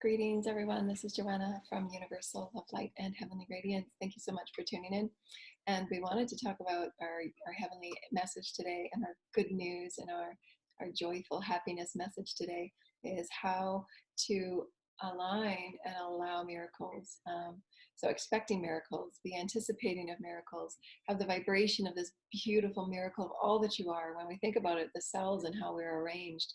Greetings, everyone. This is Joanna from Universal Love, Light, and Heavenly Radiance. Thank you so much for tuning in. And we wanted to talk about our heavenly message today, and our good news and our joyful happiness message today is how to align and allow miracles. So expecting miracles, be anticipating of miracles, have the vibration of this beautiful miracle of all that you are. When we think about it, the cells and how we're arranged,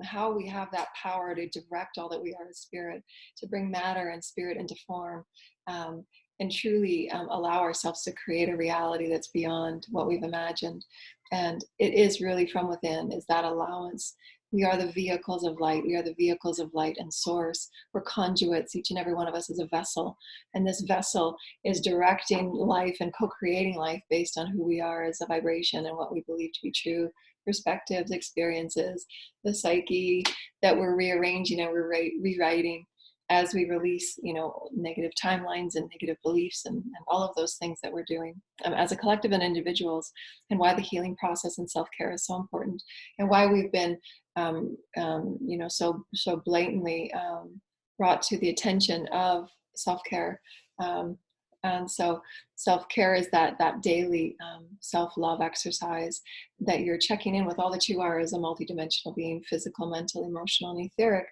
how we have that power to direct all that we are as spirit, to bring matter and spirit into form, and truly allow ourselves to create a reality that's beyond what we've imagined. And it is really from within, is that allowance. We are the vehicles of light. We are the vehicles of light and source. We're conduits. Each and every one of us is a vessel. And this vessel is directing life and co-creating life based on who we are as a vibration and what we believe to be true perspectives, experiences, the psyche that we're rearranging and we're rewriting as we release, negative timelines and negative beliefs and all of those things that we're doing as a collective and individuals, and why the healing process and self-care is so important, and why we've been, so blatantly brought to the attention of self-care. And so self-care is that daily self-love exercise that you're checking in with all that you are as a multidimensional being, physical, mental, emotional, and etheric,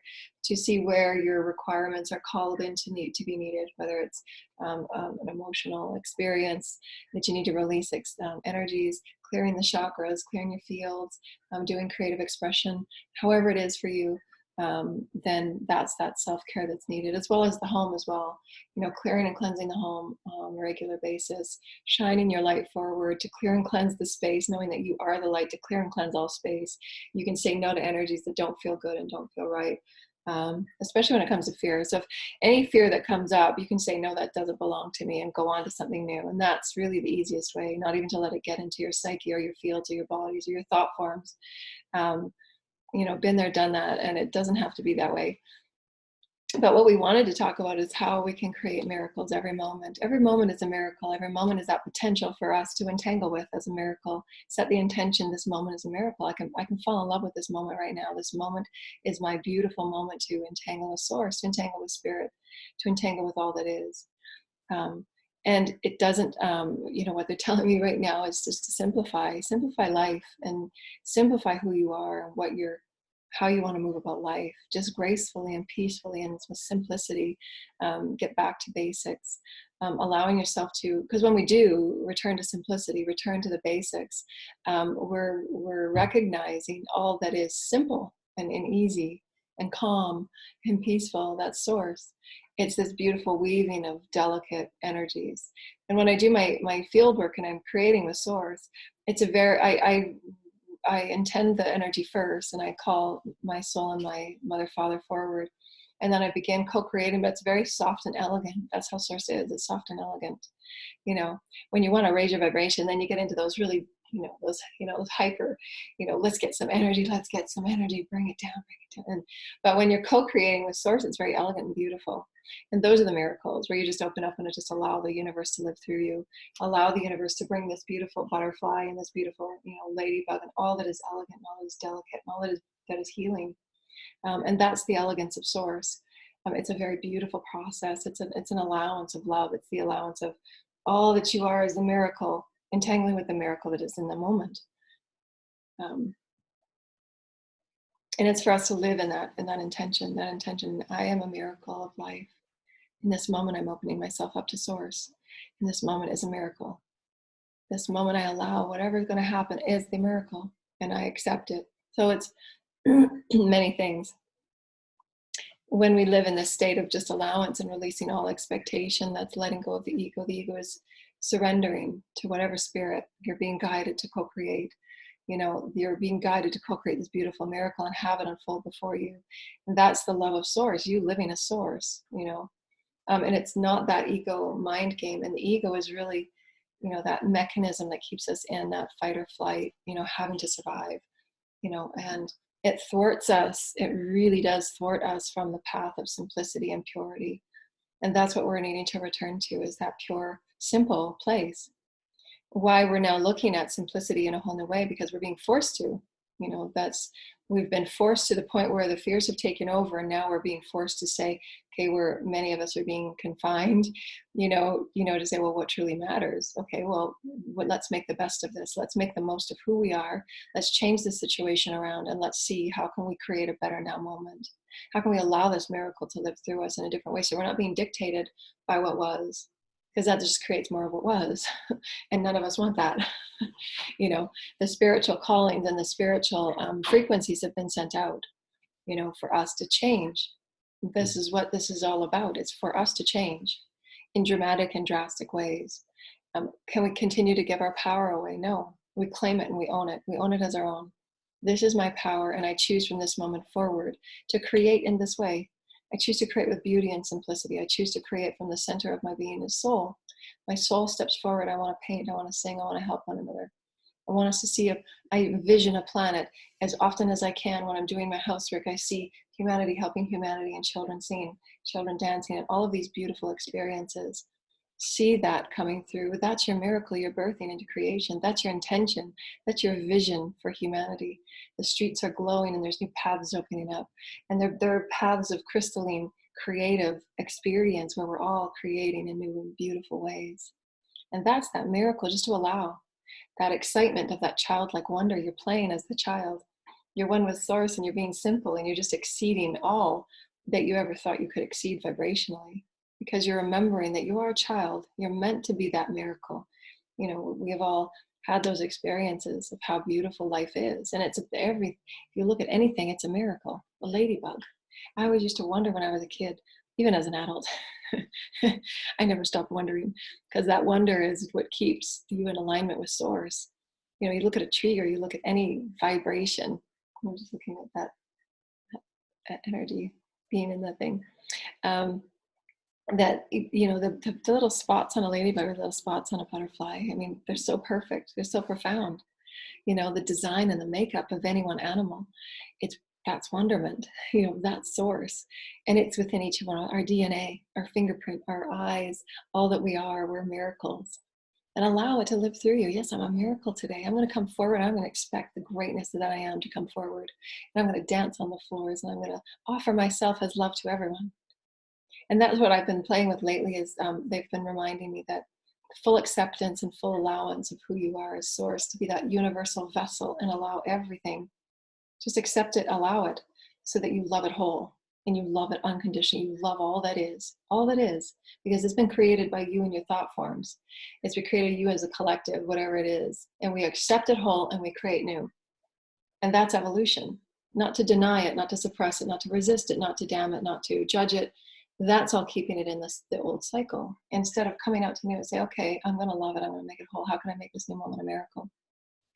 to see where your requirements are called in to be needed, whether it's an emotional experience that you need to release energies, clearing the chakras, clearing your fields, doing creative expression, however it is for you. Then that's that self-care that's needed, as well as the home as well. Clearing and cleansing the home on a regular basis, shining your light forward to clear and cleanse the space, knowing that you are the light to clear and cleanse all space. You can say no to energies that don't feel good and don't feel right, especially when it comes to fear. So if any fear that comes up, you can say, no, that doesn't belong to me, and go on to something new. And that's really the easiest way, not even to let it get into your psyche or your fields or your bodies or your thought forms. Been there, done that, and it doesn't have to be that way. But what we wanted to talk about is how we can create miracles every moment. Every moment is a miracle. Every moment is that potential for us to entangle with as a miracle. Set the intention, this moment is a miracle. I can fall in love with this moment right now. This moment is my beautiful moment to entangle with source, to entangle with spirit, to entangle with all that is. And it doesn't, what they're telling me right now is just to simplify life and simplify who you are, how you want to move about life, just gracefully and peacefully and with simplicity. Get back to basics, allowing yourself to, because when we do return to simplicity, return to the basics, we're recognizing all that is simple and easy and calm and peaceful, that source. It's this beautiful weaving of delicate energies. And when I do my field work and I'm creating with source, it's I intend the energy first, and I call my soul and my mother, father forward. And then I begin co-creating, but it's very soft and elegant. That's how source is. It's soft and elegant. When you want to raise your vibration, then you get into those really, those hyper, let's get some energy, bring it down. But when you're co-creating with source, it's very elegant and beautiful. And those are the miracles where you just open up and just allow the universe to live through you. Allow the universe to bring this beautiful butterfly and this beautiful, ladybug and all that is elegant, and all that is delicate, and all that is healing. And that's the elegance of source. It's a very beautiful process. It's an allowance of love. It's the allowance of all that you are as a miracle, entangling with the miracle that is in the moment. And it's for us to live in that intention. That intention, I am a miracle of life. In this moment, I'm opening myself up to source. In this moment is a miracle. This moment I allow whatever is going to happen is the miracle, and I accept it. So it's many things. When we live in this state of just allowance and releasing all expectation, that's letting go of the ego. The ego is surrendering to whatever spirit you're being guided to co-create. You're being guided to co-create this beautiful miracle and have it unfold before you. And that's the love of source, you living as source, and it's not that ego mind game. And the ego is really, that mechanism that keeps us in that fight or flight, having to survive, and it thwarts us. It really does thwart us from the path of simplicity and purity. And that's what we're needing to return to, is that pure, simple place. Why we're now looking at simplicity in a whole new way, because we're being forced to. We've been forced to the point where the fears have taken over, and now we're being forced to say, okay, many of us are being confined, to say, well, what truly matters? Okay, well, let's make the best of this. Let's make the most of who we are. Let's change the situation around, and let's see how can we create a better now moment. How can we allow this miracle to live through us in a different way, so we're not being dictated by what was, because that just creates more of what was. And none of us want that. The spiritual callings and the spiritual frequencies have been sent out, for us to change. This is what this is all about. It's for us to change in dramatic and drastic ways. Can we continue to give our power away? No, we claim it and we own it. We own it as our own. This is my power, and I choose from this moment forward to create in this way. I choose to create with beauty and simplicity. I choose to create from the center of my being as soul. My soul steps forward. I want to paint. I want to sing. I want to help one another. I want us to see, I vision a planet as often as I can. When I'm doing my housework, I see humanity helping humanity, and children singing, children dancing, and all of these beautiful experiences. See that coming through. That's your miracle you're birthing into creation. That's your intention. That's your vision for humanity. The streets are glowing, and there's new paths opening up. And they're paths of crystalline, creative experience where we're all creating in new and beautiful ways. And that's that miracle, just to allow that excitement of that childlike wonder. You're playing as the child. You're one with source, and you're being simple, and you're just exceeding all that you ever thought you could exceed vibrationally, because you're remembering that you are a child. You're meant to be that miracle. We have all had those experiences of how beautiful life is. And if you look at anything, it's a miracle. A ladybug. I always used to wonder when I was a kid, even as an adult. I never stopped wondering, because that wonder is what keeps you in alignment with source. You look at a tree, or you look at any vibration. I'm just looking at that energy being in that thing. That the little spots on a ladybug, or little spots on a butterfly, I mean, they're so perfect, they're so profound. The design and the makeup of any one animal, that's wonderment. That's source, and it's within each of our DNA, our fingerprint, our eyes, all that we are. We're miracles, and allow it to live through you. Yes, I'm a miracle today. I'm going to come forward. I'm going to expect the greatness that I am to come forward, and I'm going to dance on the floors, and I'm going to offer myself as love to everyone. And that's what I've been playing with lately, is they've been reminding me that full acceptance and full allowance of who you are as source, to be that universal vessel and allow everything. Just accept it, allow it, so that you love it whole, and you love it unconditionally. You love all that is, because it's been created by you and your thought forms. It's been created you as a collective, whatever it is, and we accept it whole and we create new. And that's evolution. Not to deny it, not to suppress it, not to resist it, not to damn it, not to judge it. That's all keeping it in the old cycle. Instead of coming out to new and say, okay, I'm going to love it. I'm going to make it whole. How can I make this new moment a miracle?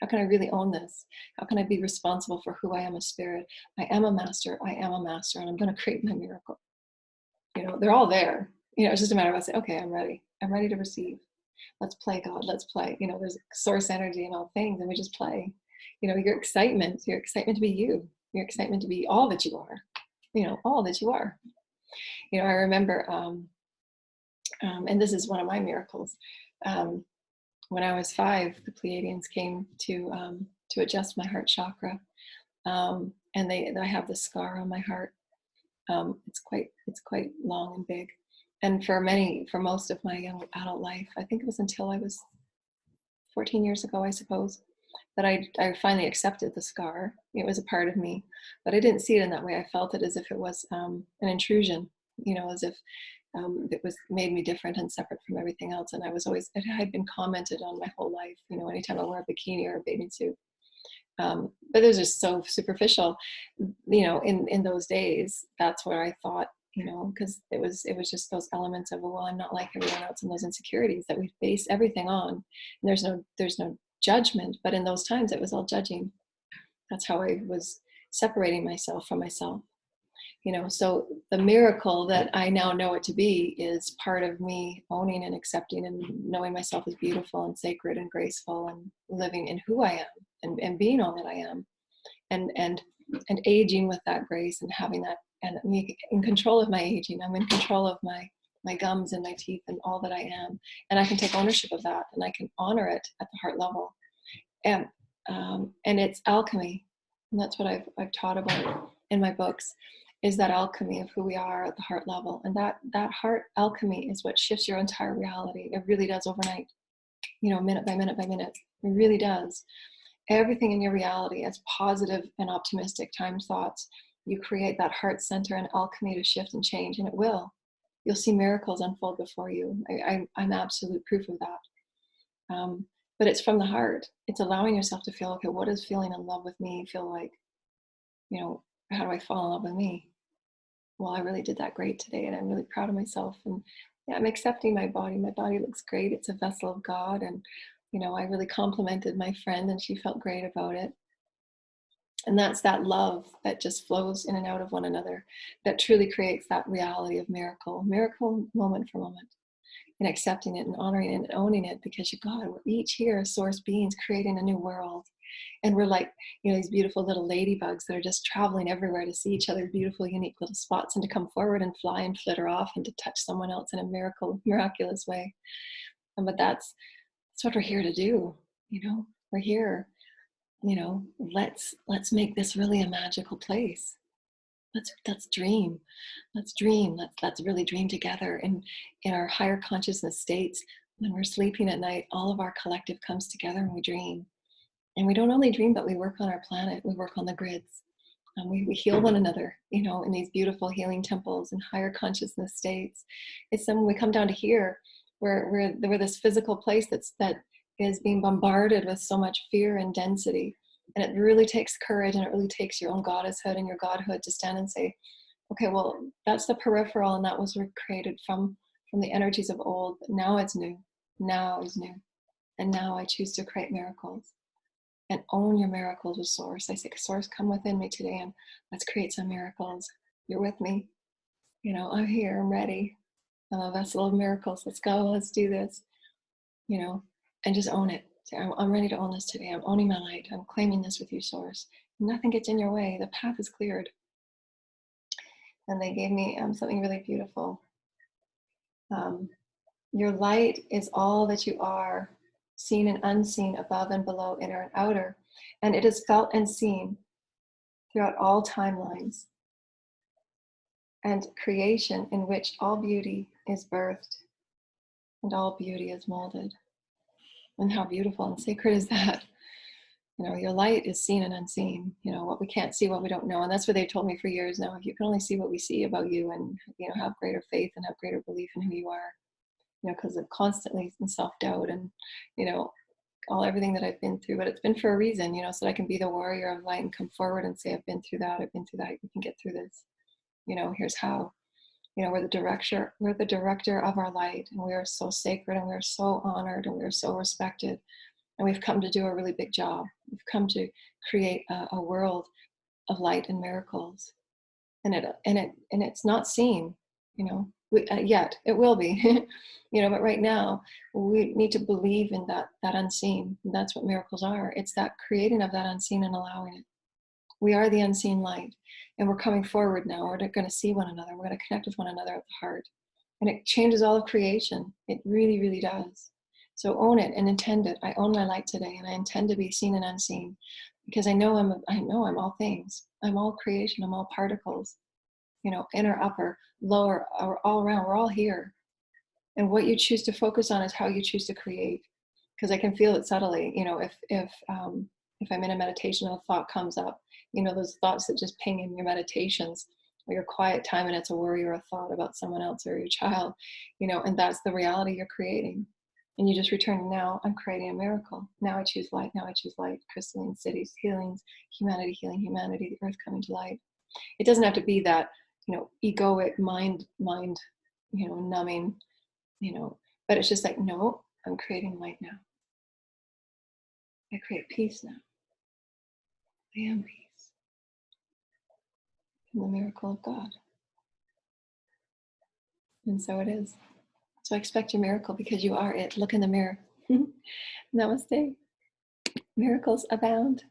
How can I really own this? How can I be responsible for who I am as spirit? I am a master. I am a master, and I'm going to create my miracle. They're all there. It's just a matter of saying, okay, I'm ready. I'm ready to receive. Let's play, God. Let's play. There's source energy in all things, and we just play. Your excitement to be you, your excitement to be all that you are, all that you are. I remember, and this is one of my miracles. When I was 5, the Pleiadians came to adjust my heart chakra, and I have the scar on my heart. It's quite long and big, and for most of my young adult life, I think it was until I was 14 years ago, I suppose, that I finally accepted the scar. It was a part of me, but I didn't see it in that way. I felt it as if it was an intrusion, as if it made me different and separate from everything else. And it had been commented on my whole life, anytime I wear a bikini or a bathing suit. But it was just so superficial, in those days. That's what I thought, because it was just those elements of, well, I'm not like everyone else, and those insecurities that we base everything on. And there's no judgment, but in those times it was all judging. That's how I was separating myself from myself. So the miracle that I now know it to be is part of me owning and accepting and knowing myself as beautiful and sacred and graceful, and living in who I am, and being all that I am, and aging with that grace, and having that, and me in control of my aging. I'm in control of my gums and my teeth and all that I am, and I can take ownership of that, and I can honor it at the heart level. And it's alchemy. And that's what I've taught about in my books, is that alchemy of who we are at the heart level. And that heart alchemy is what shifts your entire reality. It really does overnight, minute by minute by minute. It really does. Everything in your reality as positive and optimistic times thoughts, you create that heart center and alchemy to shift and change, and it will. You'll see miracles unfold before you. I'm absolute proof of that. But it's from the heart. It's allowing yourself to feel, okay, what does feeling in love with me feel like? How do I fall in love with me? Well, I really did that great today, and I'm really proud of myself. And yeah, I'm accepting my body. My body looks great. It's a vessel of God. And, I really complimented my friend, and she felt great about it. And that's that love that just flows in and out of one another that truly creates that reality of miracle moment for moment. And accepting it and honoring it and owning it, because God, we're each here as source beings creating a new world. And we're like, these beautiful little ladybugs that are just traveling everywhere to see each other's beautiful, unique little spots, and to come forward and fly and flitter off and to touch someone else in a miraculous way. But that's what we're here to do. We're here, let's make this really a magical place. Let's dream. Let's dream. Let's really dream together in our higher consciousness states. When we're sleeping at night, all of our collective comes together and we dream. And we don't only dream, but we work on our planet. We work on the grids. We heal one another, in these beautiful healing temples and higher consciousness states. It's when we come down to here, we're this physical place that is being bombarded with so much fear and density. And it really takes courage, and it really takes your own goddesshood and your godhood to stand and say, okay, well, that's the peripheral, and that was created from the energies of old, but now it's new. Now is new. And now I choose to create miracles. And own your miracles with Source. I say, Source, come within me today, and let's create some miracles. You're with me. I'm here. I'm ready. I'm a vessel of miracles. Let's go. Let's do this. And just own it. Say, I'm ready to own this today. I'm owning my light. I'm claiming this with you, Source. Nothing gets in your way. The path is cleared. And they gave me something really beautiful. Your light is all that you are, seen and unseen, above and below, inner and outer. And it is felt and seen throughout all timelines and creation, in which all beauty is birthed and all beauty is molded. And how beautiful and sacred is that? Your light is seen and unseen. What we can't see, what we don't know. And that's what they've told me for years now. If you can only see what we see about you, and have greater faith and have greater belief in who you are, because of constantly in self-doubt and everything that I've been through. But it's been for a reason, so that I can be the warrior of light and come forward and say, I've been through that. You can get through this. Here's how. We're the director of our light, and we are so sacred, and we are so honored, and we are so respected. And we've come to do a really big job. We've come to create a world of light and miracles. And it's not seen, yet. It will be, but right now we need to believe in that unseen. And that's what miracles are. It's that creating of that unseen and allowing it. We are the unseen light, and we're coming forward now. We're going to see one another. We're going to connect with one another at the heart. And it changes all of creation. It really, really does. So own it and intend it. I own my light today, and I intend to be seen and unseen, because I know I'm all things. I'm all creation. I'm all particles. Inner, upper, lower, or all around. We're all here. And what you choose to focus on is how you choose to create. Because I can feel it subtly. If I'm in a meditation and a thought comes up, those thoughts that just ping in your meditations or your quiet time, and it's a worry or a thought about someone else or your child, and that's the reality you're creating. And you just return, now I'm creating a miracle. Now I choose light. Now I choose light. Crystalline cities, healings, humanity healing humanity, the earth coming to light. It doesn't have to be that, egoic mind, numbing, but it's just like, no, I'm creating light now. I create peace now. I am peace. And the miracle of God. And so it is. So I expect your miracle, because you are it. Look in the mirror. Namaste. Miracles abound.